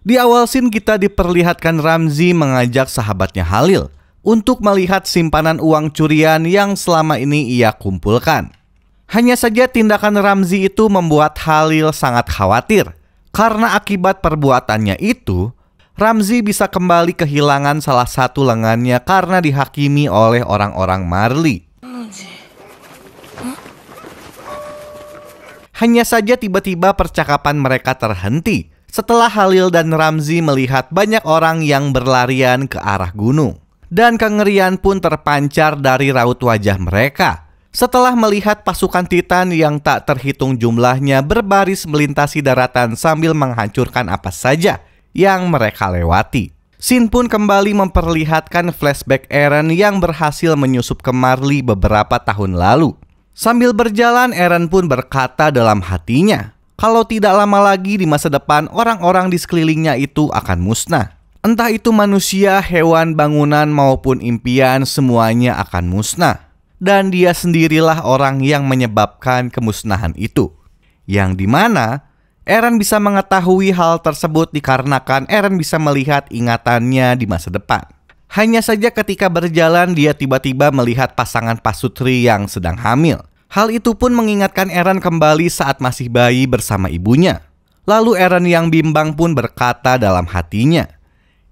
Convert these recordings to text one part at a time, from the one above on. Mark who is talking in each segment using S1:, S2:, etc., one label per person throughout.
S1: Di awal scene kita diperlihatkan Ramzi mengajak sahabatnya Halil untuk melihat simpanan uang curian yang selama ini ia kumpulkan. Hanya saja tindakan Ramzi itu membuat Halil sangat khawatir, karena akibat perbuatannya itu, Ramzi bisa kembali kehilangan salah satu lengannya karena dihakimi oleh orang-orang Marley. Hanya saja tiba-tiba percakapan mereka terhenti setelah Halil dan Ramzi melihat banyak orang yang berlarian ke arah gunung. Dan kengerian pun terpancar dari raut wajah mereka setelah melihat pasukan Titan yang tak terhitung jumlahnya berbaris melintasi daratan sambil menghancurkan apa saja yang mereka lewati. Scene pun kembali memperlihatkan flashback Eren yang berhasil menyusup ke Marley beberapa tahun lalu. Sambil berjalan, Eren pun berkata dalam hatinya, kalau tidak lama lagi di masa depan orang-orang di sekelilingnya itu akan musnah. Entah itu manusia, hewan, bangunan maupun impian, semuanya akan musnah. Dan dia sendirilah orang yang menyebabkan kemusnahan itu. Yang dimana Eren bisa mengetahui hal tersebut dikarenakan Eren bisa melihat ingatannya di masa depan. Hanya saja ketika berjalan dia tiba-tiba melihat pasangan pasutri yang sedang hamil. Hal itu pun mengingatkan Eren kembali saat masih bayi bersama ibunya. Lalu Eren yang bimbang pun berkata dalam hatinya,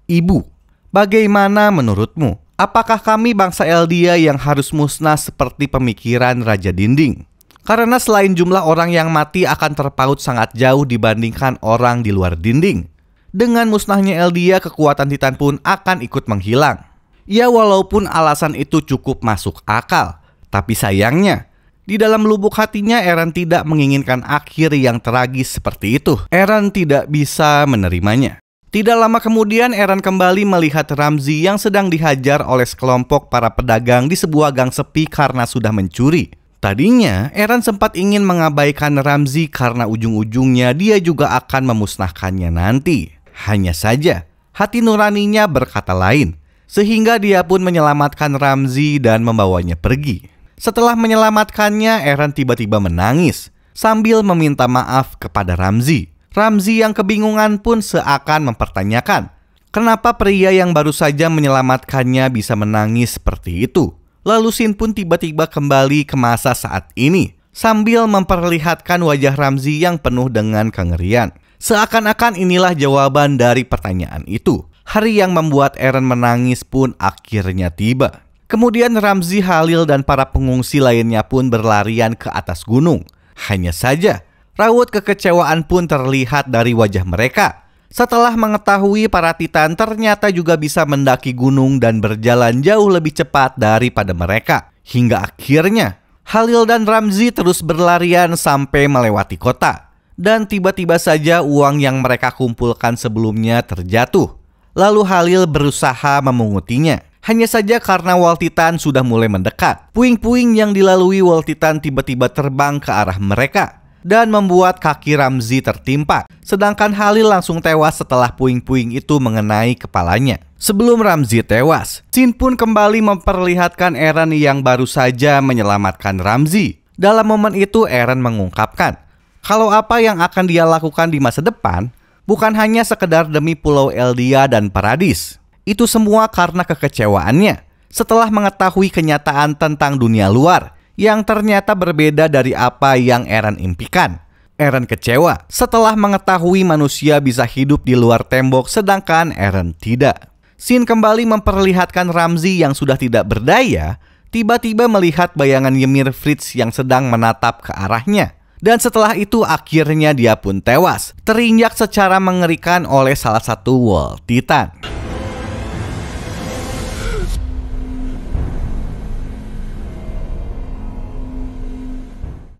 S1: "Ibu, bagaimana menurutmu? Apakah kami bangsa Eldia yang harus musnah seperti pemikiran Raja Dinding? Karena selain jumlah orang yang mati akan terpaut sangat jauh dibandingkan orang di luar dinding. Dengan musnahnya Eldia, kekuatan Titan pun akan ikut menghilang." Ya, walaupun alasan itu cukup masuk akal, tapi sayangnya di dalam lubuk hatinya Eren tidak menginginkan akhir yang tragis seperti itu. Eren tidak bisa menerimanya. Tidak lama kemudian Eren kembali melihat Ramzi yang sedang dihajar oleh sekelompok para pedagang di sebuah gang sepi karena sudah mencuri. Tadinya Eren sempat ingin mengabaikan Ramzi karena ujung-ujungnya dia juga akan memusnahkannya nanti. Hanya saja hati nuraninya berkata lain, sehingga dia pun menyelamatkan Ramzi dan membawanya pergi. Setelah menyelamatkannya, Eren tiba-tiba menangis sambil meminta maaf kepada Ramzi. Ramzi yang kebingungan pun seakan mempertanyakan, kenapa pria yang baru saja menyelamatkannya bisa menangis seperti itu. Lalu Shin pun tiba-tiba kembali ke masa saat ini sambil memperlihatkan wajah Ramzi yang penuh dengan kengerian. Seakan-akan inilah jawaban dari pertanyaan itu. Hari yang membuat Eren menangis pun akhirnya tiba. Kemudian Ramzi, Halil, dan para pengungsi lainnya pun berlarian ke atas gunung. Hanya saja, raut kekecewaan pun terlihat dari wajah mereka. Setelah mengetahui para Titan ternyata juga bisa mendaki gunung dan berjalan jauh lebih cepat daripada mereka. Hingga akhirnya, Halil dan Ramzi terus berlarian sampai melewati kota. Dan tiba-tiba saja uang yang mereka kumpulkan sebelumnya terjatuh. Lalu Halil berusaha memungutinya. Hanya saja karena wall Titan sudah mulai mendekat, puing-puing yang dilalui wall Titan tiba-tiba terbang ke arah mereka dan membuat kaki Ramzi tertimpa. Sedangkan Halil langsung tewas setelah puing-puing itu mengenai kepalanya. Sebelum Ramzi tewas, Shin pun kembali memperlihatkan Eren yang baru saja menyelamatkan Ramzi. Dalam momen itu Eren mengungkapkan kalau apa yang akan dia lakukan di masa depan bukan hanya sekedar demi Pulau Eldia dan Paradis. Itu semua karena kekecewaannya setelah mengetahui kenyataan tentang dunia luar yang ternyata berbeda dari apa yang Eren impikan. Eren kecewa setelah mengetahui manusia bisa hidup di luar tembok sedangkan Eren tidak. Shin kembali memperlihatkan Ramzi yang sudah tidak berdaya tiba-tiba melihat bayangan Ymir Fritz yang sedang menatap ke arahnya. Dan setelah itu akhirnya dia pun tewas, terinjak secara mengerikan oleh salah satu wall Titan.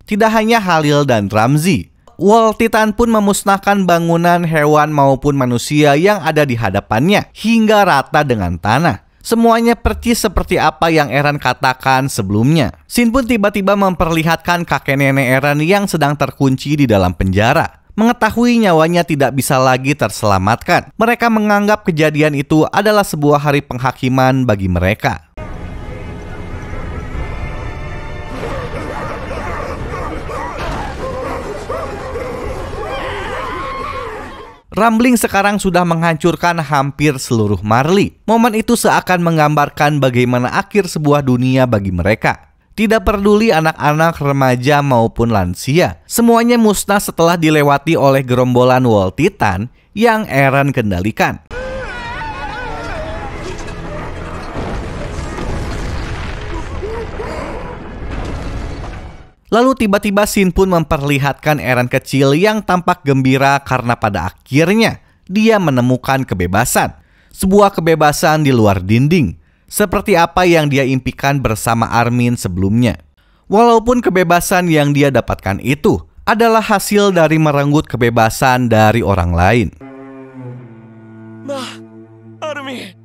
S1: Tidak hanya Halil dan Ramzi, wall Titan pun memusnahkan bangunan, hewan maupun manusia yang ada di hadapannya hingga rata dengan tanah. Semuanya percis seperti apa yang Eren katakan sebelumnya. Shin pun tiba-tiba memperlihatkan kakek nenek Eren yang sedang terkunci di dalam penjara. Mengetahui nyawanya tidak bisa lagi terselamatkan, mereka menganggap kejadian itu adalah sebuah hari penghakiman bagi mereka. Rumbling sekarang sudah menghancurkan hampir seluruh Marley. Momen itu seakan menggambarkan bagaimana akhir sebuah dunia bagi mereka. Tidak peduli anak-anak, remaja maupun lansia, semuanya musnah setelah dilewati oleh gerombolan Wall Titan yang Eren kendalikan. Lalu tiba-tiba Shin pun memperlihatkan Eren kecil yang tampak gembira karena pada akhirnya dia menemukan kebebasan. Sebuah kebebasan di luar dinding, seperti apa yang dia impikan bersama Armin sebelumnya. Walaupun kebebasan yang dia dapatkan itu adalah hasil dari merenggut kebebasan dari orang lain.
S2: Armin.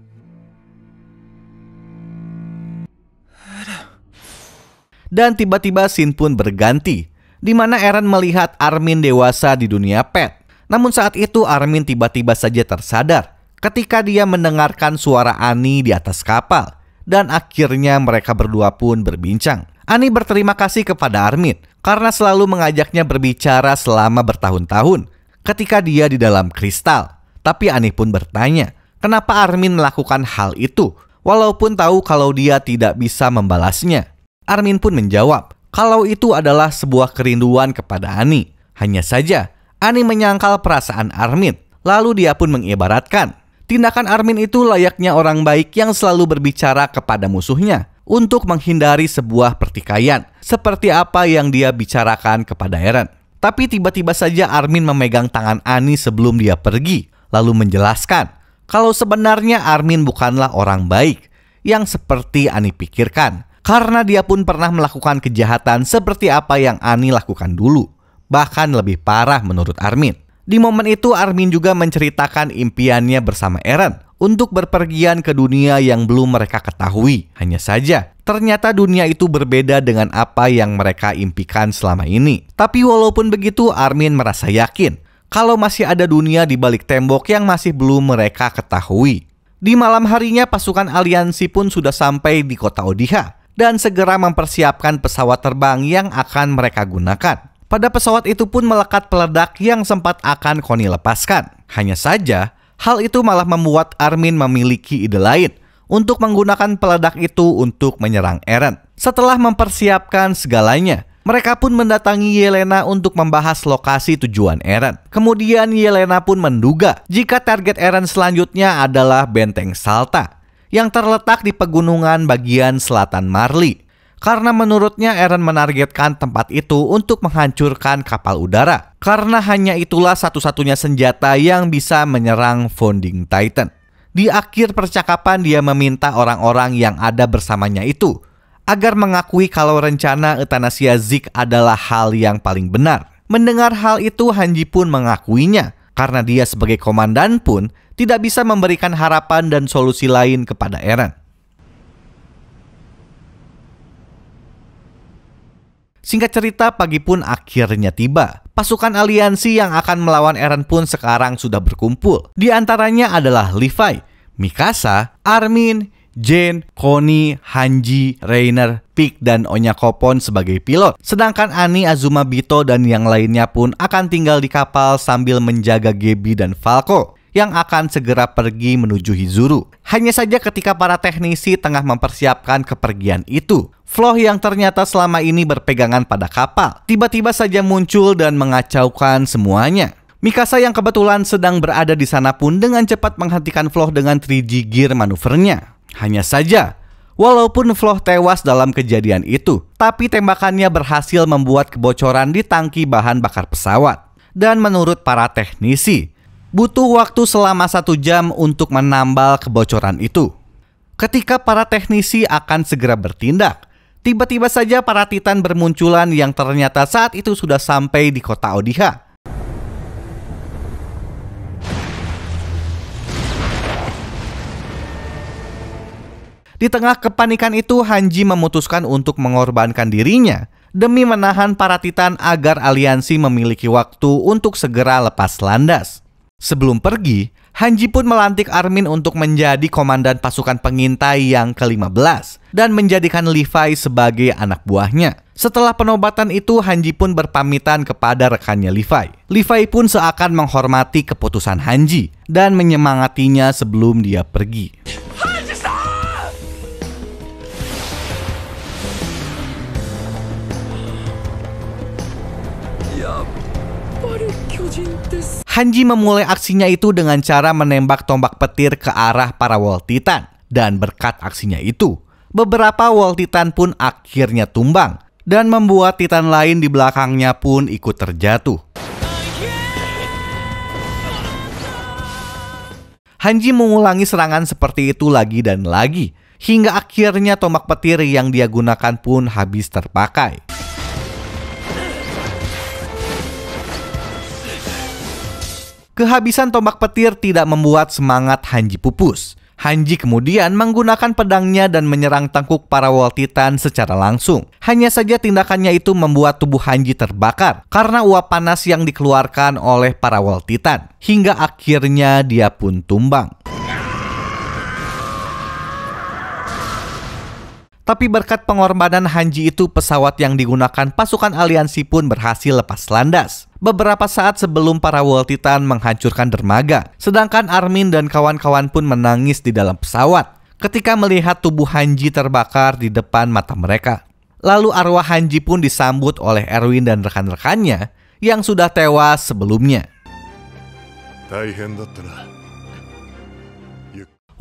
S1: Dan tiba-tiba Shin pun berganti, di mana Eren melihat Armin dewasa di dunia pet. Namun saat itu Armin tiba-tiba saja tersadar ketika dia mendengarkan suara Annie di atas kapal. Dan akhirnya mereka berdua pun berbincang. Annie berterima kasih kepada Armin karena selalu mengajaknya berbicara selama bertahun-tahun ketika dia di dalam kristal. Tapi Annie pun bertanya, kenapa Armin melakukan hal itu walaupun tahu kalau dia tidak bisa membalasnya. Armin pun menjawab kalau itu adalah sebuah kerinduan kepada Annie. Hanya saja Annie menyangkal perasaan Armin. Lalu dia pun mengibaratkan tindakan Armin itu layaknya orang baik yang selalu berbicara kepada musuhnya untuk menghindari sebuah pertikaian, seperti apa yang dia bicarakan kepada Eren. Tapi tiba-tiba saja Armin memegang tangan Annie sebelum dia pergi, lalu menjelaskan kalau sebenarnya Armin bukanlah orang baik yang seperti Annie pikirkan. Karena dia pun pernah melakukan kejahatan seperti apa yang Annie lakukan dulu. Bahkan lebih parah menurut Armin. Di momen itu Armin juga menceritakan impiannya bersama Eren untuk berpergian ke dunia yang belum mereka ketahui. Hanya saja, ternyata dunia itu berbeda dengan apa yang mereka impikan selama ini. Tapi walaupun begitu, Armin merasa yakin kalau masih ada dunia di balik tembok yang masih belum mereka ketahui. Di malam harinya pasukan aliansi pun sudah sampai di kota Odiha dan segera mempersiapkan pesawat terbang yang akan mereka gunakan. Pada pesawat itu pun melekat peledak yang sempat akan Connie lepaskan. Hanya saja, hal itu malah membuat Armin memiliki ide lain untuk menggunakan peledak itu untuk menyerang Eren. Setelah mempersiapkan segalanya, mereka pun mendatangi Yelena untuk membahas lokasi tujuan Eren. Kemudian Yelena pun menduga jika target Eren selanjutnya adalah Benteng Salta yang terletak di pegunungan bagian selatan Marley. Karena menurutnya Eren menargetkan tempat itu untuk menghancurkan kapal udara. Karena hanya itulah satu-satunya senjata yang bisa menyerang Founding Titan. Di akhir percakapan dia meminta orang-orang yang ada bersamanya itu agar mengakui kalau rencana euthanasia Zeke adalah hal yang paling benar. Mendengar hal itu Hanji pun mengakuinya. Karena dia sebagai komandan pun tidak bisa memberikan harapan dan solusi lain kepada Eren. Singkat cerita, pagi pun akhirnya tiba. Pasukan aliansi yang akan melawan Eren pun sekarang sudah berkumpul. Di antaranya adalah Levi, Mikasa, Armin, Jane, Connie, Hanji, Reiner, Pieck, dan Onyakopon sebagai pilot. Sedangkan Annie, Azuma, Bito, dan yang lainnya pun akan tinggal di kapal sambil menjaga Gaby dan Falco yang akan segera pergi menuju Hizuru. Hanya saja ketika para teknisi tengah mempersiapkan kepergian itu, Floh yang ternyata selama ini berpegangan pada kapal tiba-tiba saja muncul dan mengacaukan semuanya. Mikasa yang kebetulan sedang berada di sana pun dengan cepat menghentikan Floh dengan 3G gear manuvernya. Hanya saja, walaupun Floh tewas dalam kejadian itu, tapi tembakannya berhasil membuat kebocoran di tangki bahan bakar pesawat. Dan menurut para teknisi, butuh waktu selama 1 jam untuk menambal kebocoran itu. Ketika para teknisi akan segera bertindak, tiba-tiba saja para Titan bermunculan yang ternyata saat itu sudah sampai di kota Odiha. Di tengah kepanikan itu, Hanji memutuskan untuk mengorbankan dirinya demi menahan para Titan agar aliansi memiliki waktu untuk segera lepas landas. Sebelum pergi, Hanji pun melantik Armin untuk menjadi komandan pasukan pengintai yang ke-15 dan menjadikan Levi sebagai anak buahnya. Setelah penobatan itu, Hanji pun berpamitan kepada rekannya Levi. Levi pun seakan menghormati keputusan Hanji dan menyemangatinya sebelum dia pergi. Hanji memulai aksinya itu dengan cara menembak tombak petir ke arah para Wall Titan. Dan berkat aksinya itu, beberapa Wall Titan pun akhirnya tumbang dan membuat Titan lain di belakangnya pun ikut terjatuh. Hanji mengulangi serangan seperti itu lagi dan lagi, hingga akhirnya tombak petir yang dia gunakan pun habis terpakai. Kehabisan tombak petir tidak membuat semangat Hanji pupus. Hanji kemudian menggunakan pedangnya dan menyerang tengkuk para Wall Titan secara langsung. Hanya saja tindakannya itu membuat tubuh Hanji terbakar karena uap panas yang dikeluarkan oleh para Wall Titan, hingga akhirnya dia pun tumbang. Tapi berkat pengorbanan Hanji itu, pesawat yang digunakan pasukan aliansi pun berhasil lepas landas beberapa saat sebelum para Wall Titan menghancurkan dermaga. Sedangkan Armin dan kawan-kawan pun menangis di dalam pesawat ketika melihat tubuh Hanji terbakar di depan mata mereka. Lalu arwah Hanji pun disambut oleh Erwin dan rekan-rekannya yang sudah tewas sebelumnya.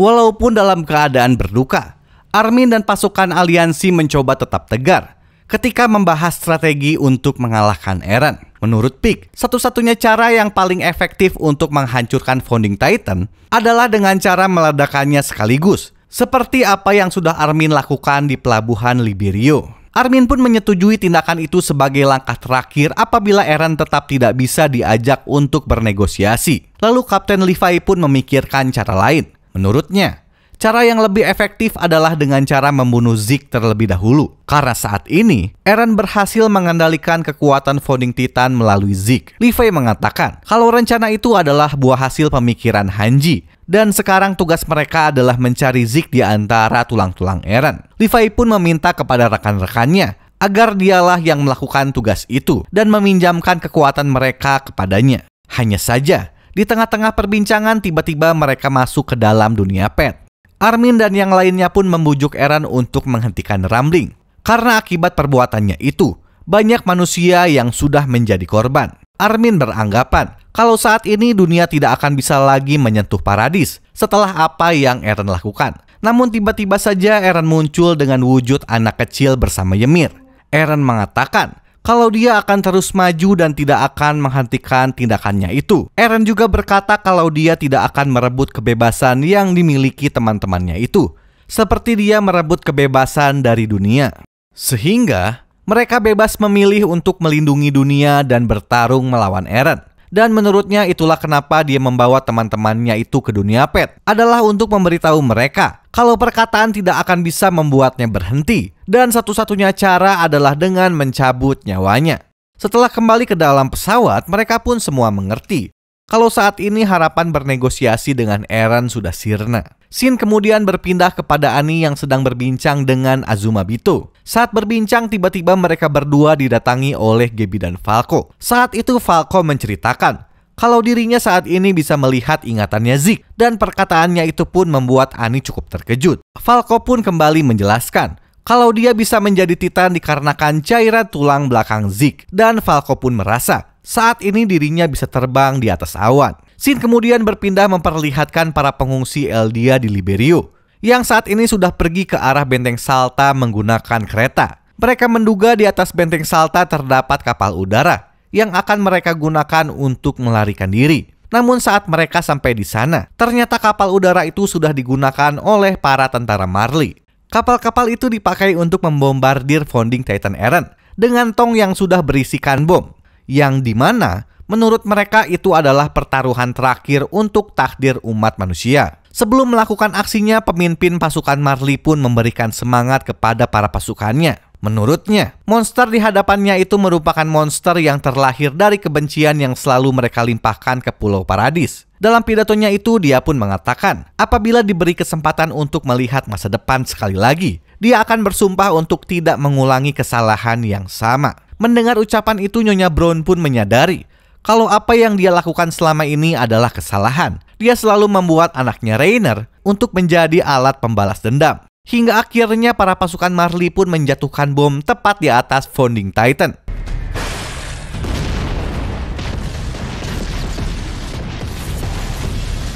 S1: Walaupun dalam keadaan berduka, Armin dan pasukan aliansi mencoba tetap tegar ketika membahas strategi untuk mengalahkan Eren. Menurut Pieck, satu-satunya cara yang paling efektif untuk menghancurkan Founding Titan adalah dengan cara meledakannya sekaligus, seperti apa yang sudah Armin lakukan di pelabuhan Liberio. Armin pun menyetujui tindakan itu sebagai langkah terakhir apabila Eren tetap tidak bisa diajak untuk bernegosiasi. Lalu Kapten Levi pun memikirkan cara lain. Menurutnya, cara yang lebih efektif adalah dengan cara membunuh Zeke terlebih dahulu. Karena saat ini, Eren berhasil mengendalikan kekuatan Founding Titan melalui Zeke. Levi mengatakan kalau rencana itu adalah buah hasil pemikiran Hanji. Dan sekarang tugas mereka adalah mencari Zeke di antara tulang-tulang Eren. Levi pun meminta kepada rekan-rekannya agar dialah yang melakukan tugas itu dan meminjamkan kekuatan mereka kepadanya. Hanya saja, di tengah-tengah perbincangan tiba-tiba mereka masuk ke dalam dunia pet. Armin dan yang lainnya pun membujuk Eren untuk menghentikan rambling. Karena akibat perbuatannya itu, banyak manusia yang sudah menjadi korban. Armin beranggapan kalau saat ini dunia tidak akan bisa lagi menyentuh paradis setelah apa yang Eren lakukan. Namun tiba-tiba saja Eren muncul dengan wujud anak kecil bersama Ymir. Eren mengatakan kalau dia akan terus maju dan tidak akan menghentikan tindakannya itu. Eren juga berkata kalau dia tidak akan merebut kebebasan yang dimiliki teman-temannya itu, seperti dia merebut kebebasan dari dunia. Sehingga mereka bebas memilih untuk melindungi dunia dan bertarung melawan Eren. Dan menurutnya itulah kenapa dia membawa teman-temannya itu ke dunia pet, adalah untuk memberitahu mereka kalau perkataan tidak akan bisa membuatnya berhenti, dan satu-satunya cara adalah dengan mencabut nyawanya. Setelah kembali ke dalam pesawat, mereka pun semua mengerti kalau saat ini harapan bernegosiasi dengan Eren sudah sirna. Shin kemudian berpindah kepada Annie yang sedang berbincang dengan Azuma Bito. Saat berbincang, tiba-tiba mereka berdua didatangi oleh Gaby dan Falco. Saat itu Falco menceritakan kalau dirinya saat ini bisa melihat ingatannya Zeke, dan perkataannya itu pun membuat Annie cukup terkejut. Falco pun kembali menjelaskan kalau dia bisa menjadi Titan dikarenakan cairan tulang belakang Zeke, dan Falco pun merasa saat ini dirinya bisa terbang di atas awan. Shin kemudian berpindah memperlihatkan para pengungsi Eldia di Liberio yang saat ini sudah pergi ke arah Benteng Salta menggunakan kereta. Mereka menduga di atas Benteng Salta terdapat kapal udara yang akan mereka gunakan untuk melarikan diri. Namun saat mereka sampai di sana, ternyata kapal udara itu sudah digunakan oleh para tentara Marley. Kapal-kapal itu dipakai untuk membombardir Founding Titan Eren dengan tong yang sudah berisikan bom, yang dimana menurut mereka itu adalah pertaruhan terakhir untuk takdir umat manusia. Sebelum melakukan aksinya, pemimpin pasukan Marley pun memberikan semangat kepada para pasukannya. Menurutnya, monster di hadapannya itu merupakan monster yang terlahir dari kebencian yang selalu mereka limpahkan ke Pulau Paradis. Dalam pidatonya itu, dia pun mengatakan, apabila diberi kesempatan untuk melihat masa depan sekali lagi, dia akan bersumpah untuk tidak mengulangi kesalahan yang sama. Mendengar ucapan itu, Nyonya Brown pun menyadari kalau apa yang dia lakukan selama ini adalah kesalahan. Dia selalu membuat anaknya Rainer untuk menjadi alat pembalas dendam. Hingga akhirnya para pasukan Marley pun menjatuhkan bom tepat di atas Founding Titan.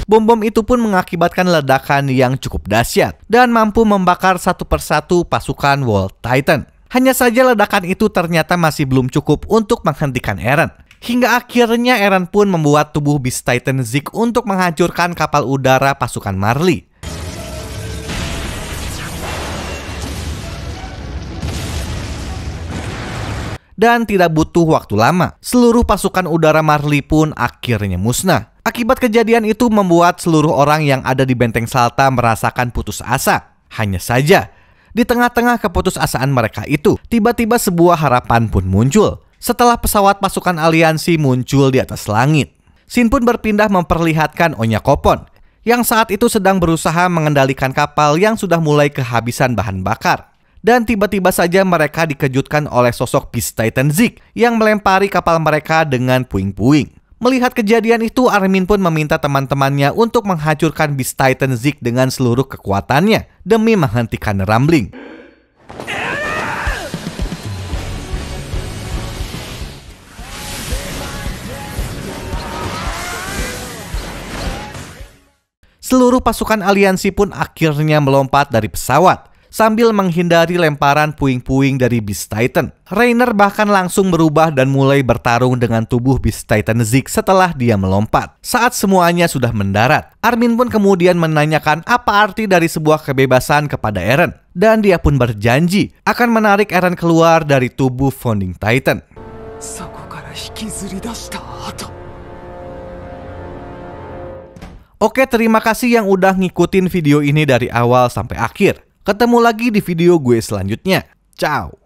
S1: Bom-bom itu pun mengakibatkan ledakan yang cukup dahsyat dan mampu membakar satu persatu pasukan World Titan. Hanya saja ledakan itu ternyata masih belum cukup untuk menghentikan Eren. Hingga akhirnya Eren pun membuat tubuh Beast Titan Zeke untuk menghancurkan kapal udara pasukan Marley. Dan tidak butuh waktu lama, seluruh pasukan udara Marley pun akhirnya musnah. Akibat kejadian itu membuat seluruh orang yang ada di Benteng Salta merasakan putus asa. Hanya saja, di tengah-tengah keputusasaan mereka itu, tiba-tiba sebuah harapan pun muncul. Setelah pesawat pasukan aliansi muncul di atas langit, Shin pun berpindah memperlihatkan Onya Kopon, yang saat itu sedang berusaha mengendalikan kapal yang sudah mulai kehabisan bahan bakar. Dan tiba-tiba saja mereka dikejutkan oleh sosok Beast Titan Zeke yang melempari kapal mereka dengan puing-puing. Melihat kejadian itu, Armin pun meminta teman-temannya untuk menghancurkan Beast Titan Zeke dengan seluruh kekuatannya demi menghentikan Rumbling. Seluruh pasukan aliansi pun akhirnya melompat dari pesawat sambil menghindari lemparan puing-puing dari Beast Titan. Rainer bahkan langsung berubah dan mulai bertarung dengan tubuh Beast Titan Zeke setelah dia melompat. Saat semuanya sudah mendarat, Armin pun kemudian menanyakan apa arti dari sebuah kebebasan kepada Eren. Dan dia pun berjanji akan menarik Eren keluar dari tubuh Founding Titan. Oke, terima kasih yang udah ngikutin video ini dari awal sampai akhir. Ketemu lagi di video gue selanjutnya. Ciao.